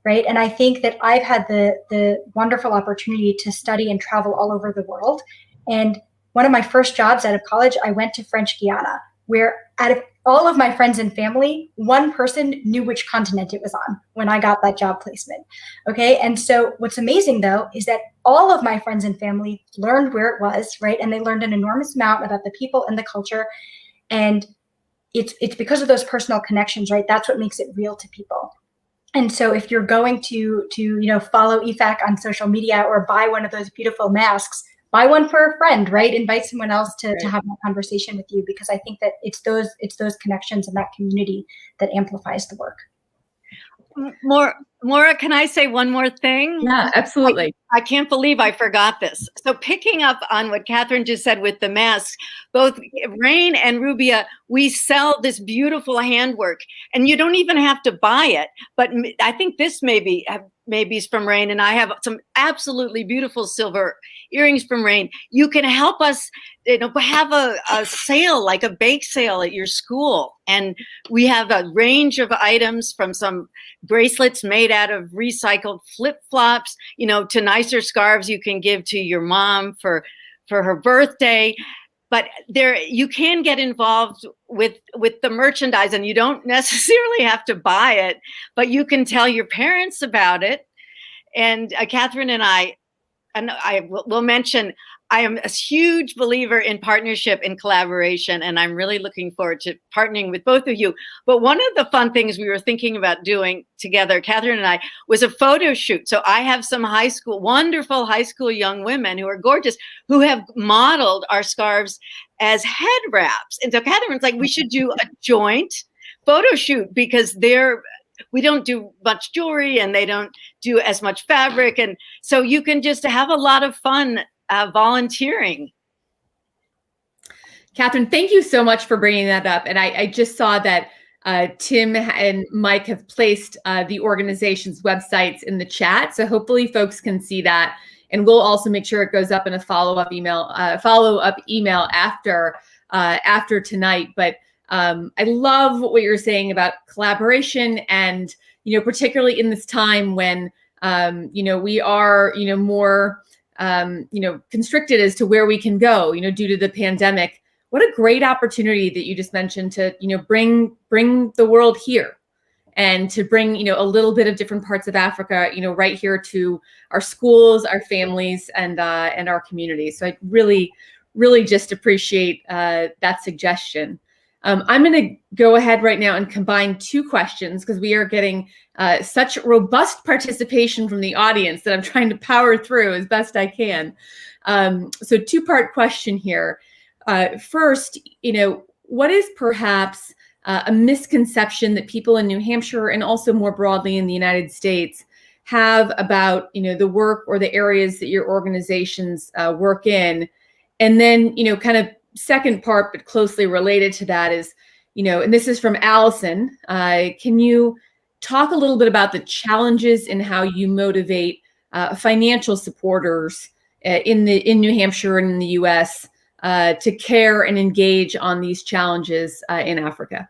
right? And I think that I've had the wonderful opportunity to study and travel all over the world. And one of my first jobs out of college, I went to French Guiana, where out of all of my friends and family, one person knew which continent it was on when I got that job placement. Okay. And so what's amazing though, is that all of my friends and family learned where it was, right? And they learned an enormous amount about the people and the culture. And it's because of those personal connections, right? That's what makes it real to people. And so if you're going to follow EFAC on social media or buy one of those beautiful masks, buy one for a friend, right? Invite someone else to have a conversation with you, because I think that it's those connections and that community that amplifies the work. Maura, can I say one more thing? Yeah, absolutely. I can't believe I forgot this. So picking up on what Katherine just said with the masks, both Rain and Rubia, we sell this beautiful handwork, and you don't even have to buy it. But I think this maybe is from Rain, and I have some absolutely beautiful silver earrings from Rain. You can help us, have a sale, like a bake sale at your school. And we have a range of items, from some bracelets made out of recycled flip-flops, to nicer scarves you can give to your mom for her birthday. But you can get involved with the merchandise, and you don't necessarily have to buy it, but you can tell your parents about it. And Katherine and I will mention, I am a huge believer in partnership and collaboration, and I'm really looking forward to partnering with both of you. But one of the fun things we were thinking about doing together, Katherine and I, was a photo shoot. So I have some wonderful high school young women who are gorgeous, who have modeled our scarves as head wraps. And so Katherine's like, we should do a joint photo shoot, because we don't do much jewelry and they don't do as much fabric. And so you can just have a lot of fun volunteering. Katherine, thank you so much for bringing that up. And I just saw that Tim and Mike have placed the organization's websites in the chat. So hopefully folks can see that. And we'll also make sure it goes up in a follow-up email after tonight. But I love what you're saying about collaboration, and particularly in this time when we are more constricted as to where we can go due to the pandemic. What a great opportunity that you just mentioned to bring the world here, and to bring a little bit of different parts of Africa right here to our schools, our families, and our communities. So I really just appreciate that suggestion. I'm going to go ahead right now and combine two questions, because we are getting such robust participation from the audience that I'm trying to power through as best I can. So two-part question here. First, what is perhaps a misconception that people in New Hampshire, and also more broadly in the United States, have about the work or the areas that your organizations work in? And then kind of second part, but closely related to that, is, and this is from Allison, can you talk a little bit about the challenges in how you motivate financial supporters in New Hampshire and in the U.S. To care and engage on these challenges in Africa?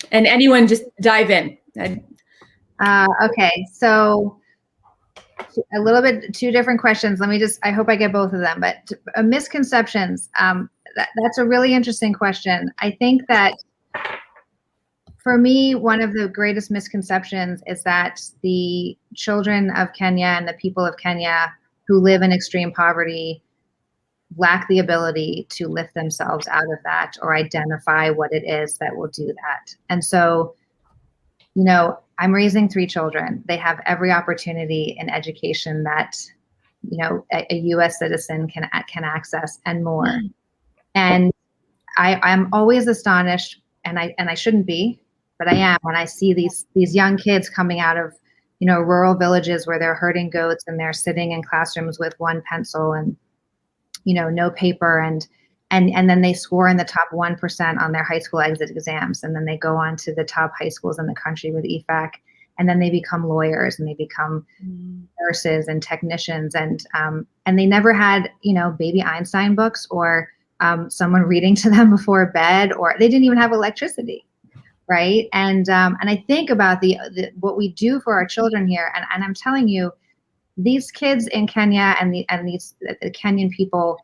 And anyone just dive in. Okay, so a little bit, two different questions. I hope I get both of them, but misconceptions, that's a really interesting question. I think that for me, one of the greatest misconceptions is that the children of Kenya and the people of Kenya who live in extreme poverty lack the ability to lift themselves out of that or identify what it is that will do that. And so, you know, I'm raising 3 children. They have every opportunity in education that, you know, a U.S. citizen can access and more. And I'm always astonished, and I shouldn't be, but I am, when I see these young kids coming out of, you know, rural villages where they're herding goats and they're sitting in classrooms with one pencil and, you know, no paper, and then they score in the top 1% on their high school exit exams, and then they go on to the top high schools in the country with EFAC, and then they become lawyers and they become nurses and technicians, and they never had, you know, baby Einstein books or someone reading to them before bed, or they didn't even have electricity, right? And I think about the what we do for our children here, and I'm telling you, these kids in Kenya and the Kenyan people,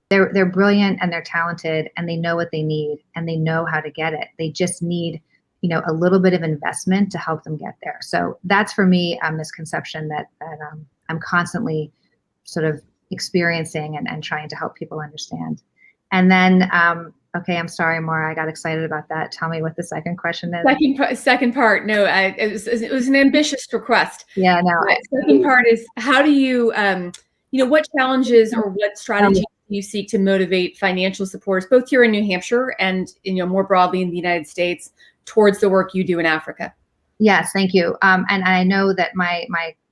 they're brilliant and they're talented and they know what they need and they know how to get it. They just need, you know, a little bit of investment to help them get there. So that's, for me, a misconception that I'm constantly sort of experiencing and trying to help people understand. And then, okay, I'm sorry, Maura, I got excited about that. Tell me what the second question is. Second part, no, it was an ambitious request. Yeah, no. Second part is, how do you, you know, what challenges or what strategies do you seek to motivate financial supports, both here in New Hampshire and, you know, more broadly in the United States, towards the work you do in Africa? Yes, thank you. And I know that my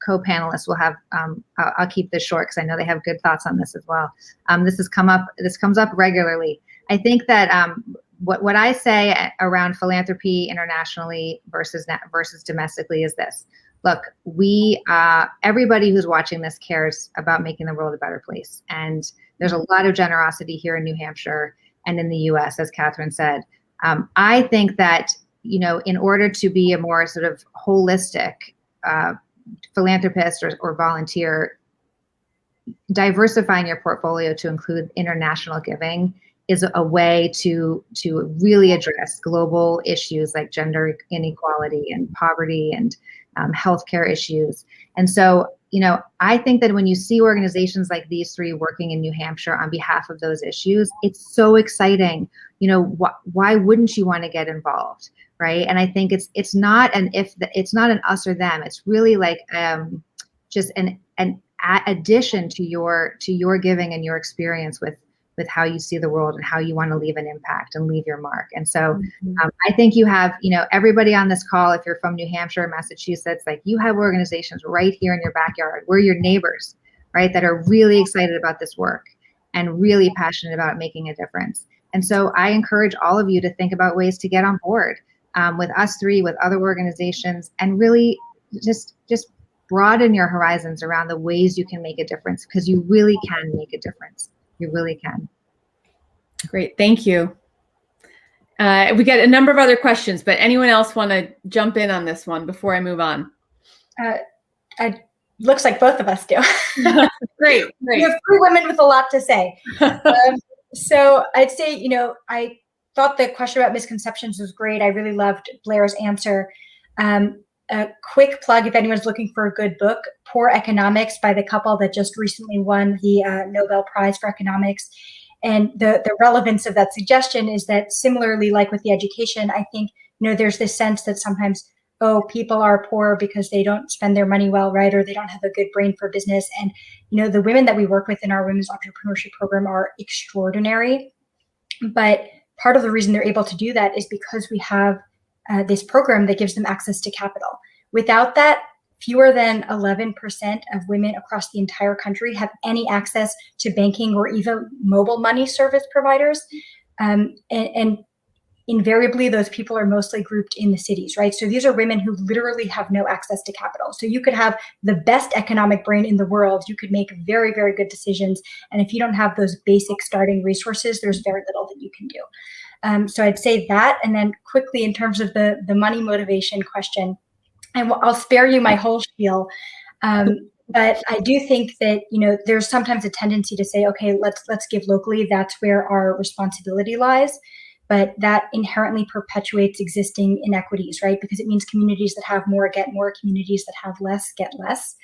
co-panelists will have, I'll keep this short because I know they have good thoughts on this as well. This comes up regularly. I think that what I say around philanthropy internationally versus domestically is this. Look, everybody who's watching this cares about making the world a better place. And there's a lot of generosity here in New Hampshire and in the US, as Katherine said. I think that, you know, in order to be a more sort of holistic philanthropist or volunteer, diversifying your portfolio to include international giving is a way to really address global issues like gender inequality and poverty and healthcare issues. And so, you know, I think that when you see organizations like these 3 working in New Hampshire on behalf of those issues, it's so exciting. You know, why wouldn't you want to get involved, right? And I think it's not an us or them. It's really like just an addition to your giving and your experience with how you see the world and how you want to leave an impact and leave your mark. And so I think you have, you know, everybody on this call, if you're from New Hampshire, Massachusetts, like, you have organizations right here in your backyard. We're your neighbors, right, that are really excited about this work and really passionate about making a difference. And so I encourage all of you to think about ways to get on board with us 3, with other organizations, and really just broaden your horizons around the ways you can make a difference, because you really can make a difference. You really can. Great, thank you. We got a number of other questions, but anyone else want to jump in on this one before I move on? Looks like both of us do. Great. We have 3 women with a lot to say. So I'd say, you know, I thought the question about misconceptions was great. I really loved Blair's answer. A quick plug, if anyone's looking for a good book, Poor Economics by the couple that just recently won the Nobel Prize for Economics. And the relevance of that suggestion is that, similarly, like with the education, I think, you know, there's this sense that sometimes, oh, people are poor because they don't spend their money well, right? Or they don't have a good brain for business. And, you know, the women that we work with in our women's entrepreneurship program are extraordinary. But part of the reason they're able to do that is because we have this program that gives them access to capital. Without that, fewer than 11% of women across the entire country have any access to banking or even mobile money service providers. And invariably those people are mostly grouped in the cities, right? So these are women who literally have no access to capital. So you could have the best economic brain in the world, you could make very, very good decisions. And if you don't have those basic starting resources, there's very little that you can do. So I'd say that. And then quickly, in terms of the money motivation question, and I'll spare you my whole spiel. But I do think that, there's sometimes a tendency to say, okay, let's give locally. That's where our responsibility lies. But that inherently perpetuates existing inequities, right? Because it means communities that have more get more, communities that have less get less.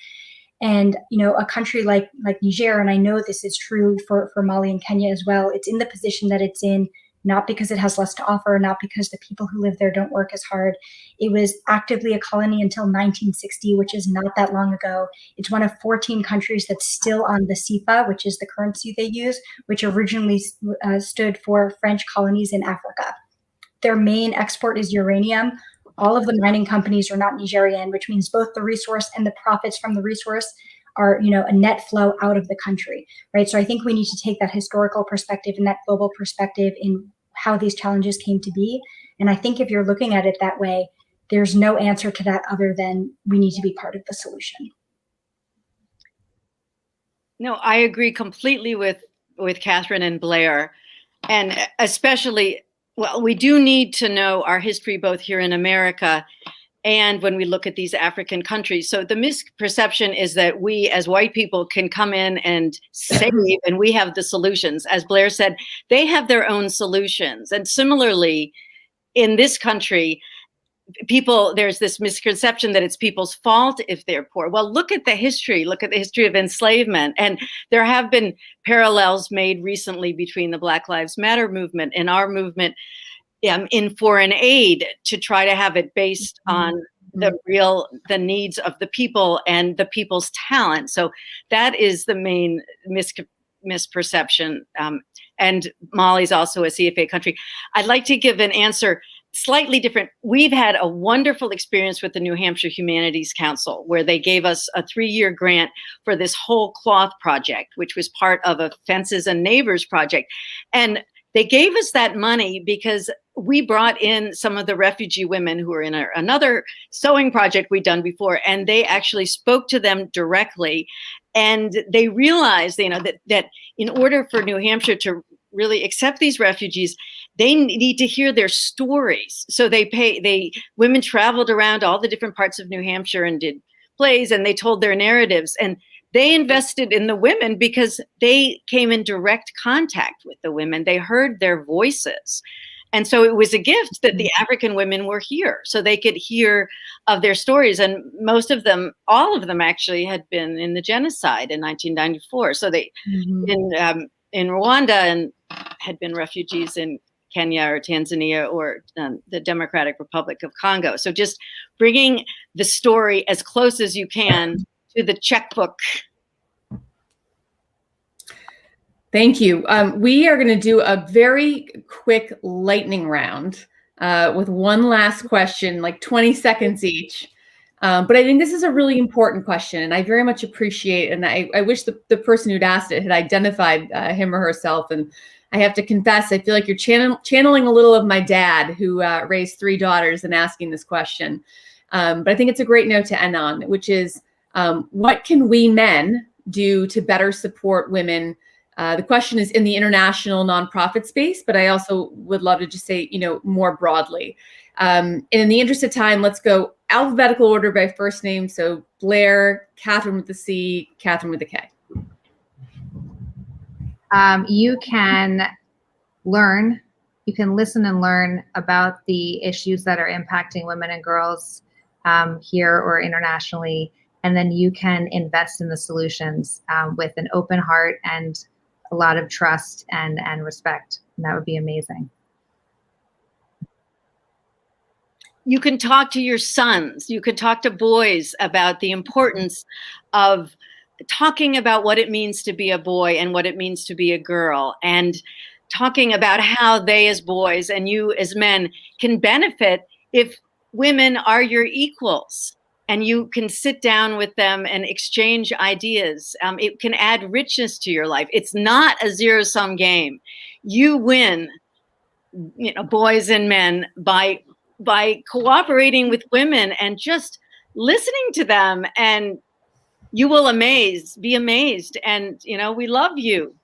And, a country like Niger, and I know this is true for Mali and Kenya as well, it's in the position that it's in, not because it has less to offer, not because the people who live there don't work as hard. It was actively a colony until 1960, which is not that long ago. It's one of 14 countries that's still on the CFA, which is the currency they use, which originally stood for French colonies in Africa. Their main export is uranium. All of the mining companies are not Nigerian, which means both the resource and the profits from the resource are, a net flow out of the country, right? So I think we need to take that historical perspective and that global perspective in how these challenges came to be. And I think if you're looking at it that way, there's no answer to that other than we need to be part of the solution. No, I agree completely with Katherine and Blair. And especially, well, we do need to know our history both here in America and when we look at these African countries. So the misperception is that we as white people can come in and save and we have the solutions. As Blair said, they have their own solutions. And similarly, in this country, there's this misconception that it's people's fault if they're poor. Well, look at the history of enslavement. And there have been parallels made recently between the Black Lives Matter movement and our movement in foreign aid, to try to have it based on the needs of the people and the people's talent. So that is the main misperception. And Mali's also a CFA country. I'd like to give an answer slightly different. We've had a wonderful experience with the New Hampshire Humanities Council, where they gave us a 3-year grant for this whole cloth project, which was part of a Fences and Neighbors project. And they gave us that money because we brought in some of the refugee women who were in another sewing project we'd done before, and they actually spoke to them directly. And they realized, that in order for New Hampshire to really accept these refugees, they need to hear their stories. So women traveled around all the different parts of New Hampshire and did plays, and they told their narratives. And they invested in the women because they came in direct contact with the women. They heard their voices. And so it was a gift that the African women were here so they could hear of their stories. And most of them, all of them actually, had been in the genocide in 1994. So they in Rwanda and had been refugees in Kenya or Tanzania or the Democratic Republic of Congo. So just bringing the story as close as you can to the checkbook. Thank you. We are going to do a very quick lightning round with one last question, like 20 seconds each. But I think this is a really important question, and I very much appreciate, and I wish the person who'd asked it had identified him or herself. And I have to confess, I feel like you're channeling a little of my dad, who raised 3 daughters, and asking this question. But I think it's a great note to end on, which is, what can we men do to better support women? The question is in the international nonprofit space, but I also would love to just say, more broadly. And in the interest of time, let's go alphabetical order by first name. So Blair, Katherine with the C, Katherine with the K. You can listen and learn about the issues that are impacting women and girls here or internationally, and then you can invest in the solutions with an open heart and a lot of trust and respect. And that would be amazing. You can talk to your sons, you could talk to boys about the importance of talking about what it means to be a boy and what it means to be a girl, and talking about how they as boys and you as men can benefit if women are your equals. And you can sit down with them and exchange ideas. It can add richness to your life. It's not a zero-sum game. You win boys and men by cooperating with women and just listening to them, and you will be amazed. And, we love you.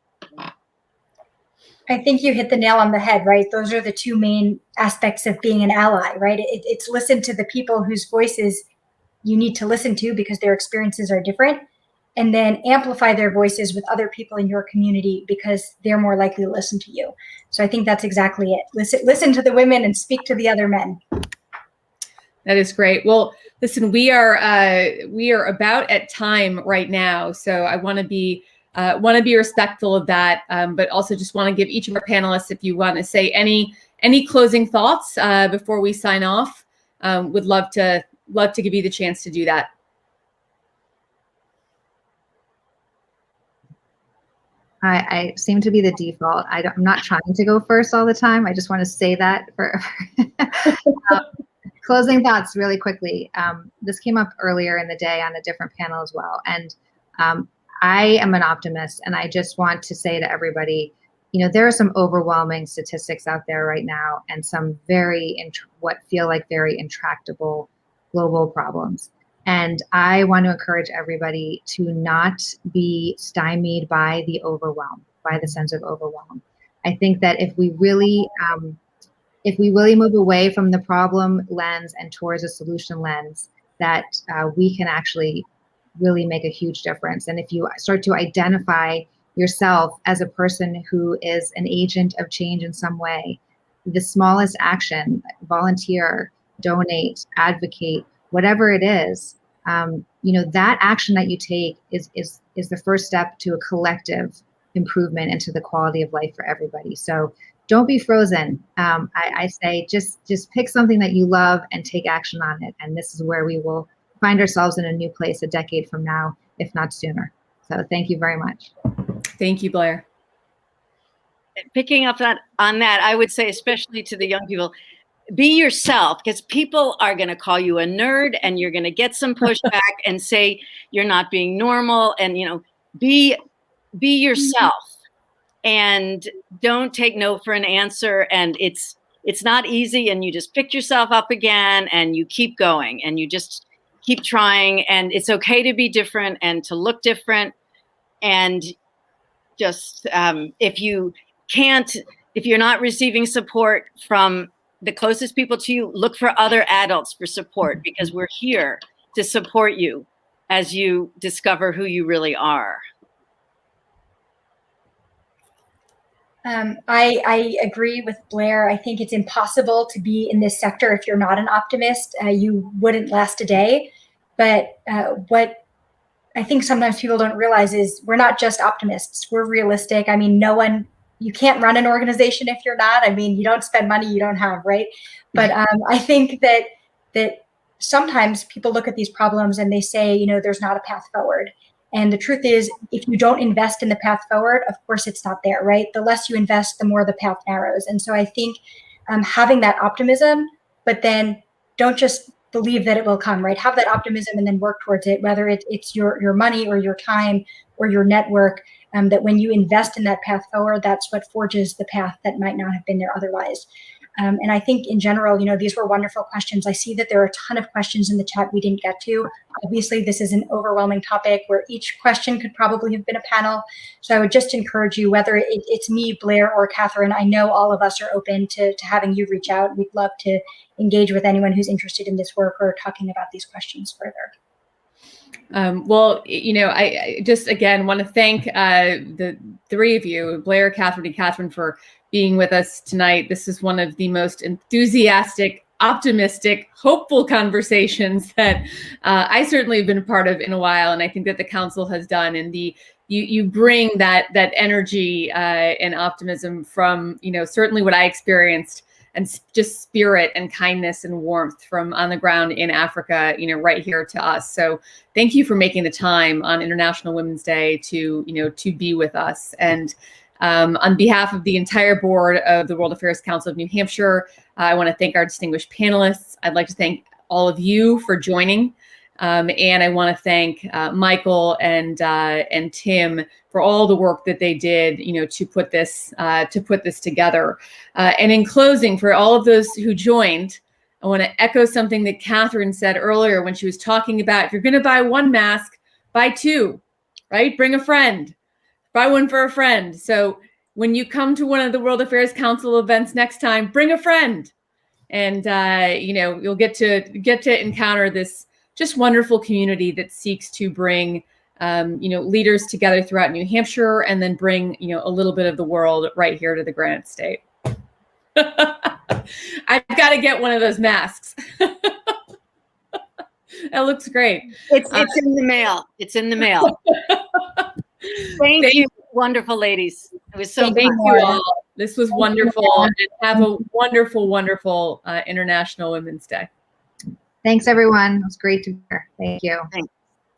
I think you hit the nail on the head, right? Those are the two main aspects of being an ally, right? It's listen to the people whose voices you need to listen to because their experiences are different, and then amplify their voices with other people in your community because they're more likely to listen to you. So I think that's exactly it. Listen to the women and speak to the other men. That is great. Well, listen, we are about at time right now, so I want to be respectful of that, but also just want to give each of our panelists, if you want to say any closing thoughts before we sign off. Would love to give you the chance to do that. I seem to be the default. I'm not trying to go first all the time. I just want to say that for closing thoughts really quickly. This came up earlier in the day on a different panel as well. And I am an optimist, and I just want to say to everybody, there are some overwhelming statistics out there right now, and some what feel like very intractable global problems. And I want to encourage everybody to not be stymied by the overwhelm, by the sense of overwhelm. I think that if we really move away from the problem lens and towards a solution lens, that we can actually really make a huge difference. And if you start to identify yourself as a person who is an agent of change in some way, the smallest action, volunteer, donate, advocate, whatever it is, that action that you take is the first step to a collective improvement into the quality of life for everybody. So don't be frozen. I say just pick something that you love and take action on it. And this is where we will find ourselves in a new place a decade from now, if not sooner. So thank you very much. Thank you, Blair. Picking up on that, I would say, especially to the young people, be yourself, because people are going to call you a nerd, and you're going to get some pushback and say you're not being normal. And, be yourself, and don't take no for an answer. And it's not easy, and you just pick yourself up again, and you keep going, and you just keep trying. And it's okay to be different and to look different. And just if you're not receiving support from the closest people to you, look for other adults for support, because we're here to support you as you discover who you really are. I agree with Blair. I think it's impossible to be in this sector if you're not an optimist. You wouldn't last a day. But what I think sometimes people don't realize is we're not just optimists. We're realistic. I mean, you can't run an organization if you're not. I mean, you don't spend money you don't have, right? But I think that sometimes people look at these problems and they say, there's not a path forward. And the truth is, if you don't invest in the path forward, of course it's not there, right? The less you invest, the more the path narrows. And so I think having that optimism, but then don't just believe that it will come, right? Have that optimism and then work towards it, whether it's your money or your time or your network, that when you invest in that path forward, that's what forges the path that might not have been there otherwise. And I think in general, these were wonderful questions. I see that there are a ton of questions in the chat we didn't get to. Obviously, this is an overwhelming topic where each question could probably have been a panel. So I would just encourage you, whether it's me, Blair, or Katherine, I know all of us are open to having you reach out. We'd love to engage with anyone who's interested in this work or talking about these questions further. Well, I just, again, want to thank the three of you, Blair, Katherine, and Katherine, for being with us tonight. This is one of the most enthusiastic, optimistic, hopeful conversations that I certainly have been a part of in a while, and I think that the council has done. And you bring that energy and optimism from certainly what I experienced, and just spirit and kindness and warmth from on the ground in Africa, right here to us. So thank you for making the time on International Women's Day to be with us. And on behalf of the entire board of the World Affairs Council of New Hampshire, I want to thank our distinguished panelists. I'd like to thank all of you for joining. And I want to thank Michael and Tim for all the work that they did, to put this together. And in closing, for all of those who joined, I want to echo something that Katherine said earlier when she was talking about, if you're going to buy one mask, buy two, right? Bring a friend, buy one for a friend. So when you come to one of the World Affairs Council events next time, bring a friend, and you'll get to encounter this just wonderful community that seeks to bring leaders together throughout New Hampshire, and then bring a little bit of the world right here to the Granite State. I've got to get one of those masks. That looks great. It's in the mail. It's in the mail. Thank you, wonderful ladies. It was so fun. Thank you all. This was wonderful. And have a wonderful, wonderful International Women's Day. Thanks, everyone. It was great to be here. Thank you. Thanks.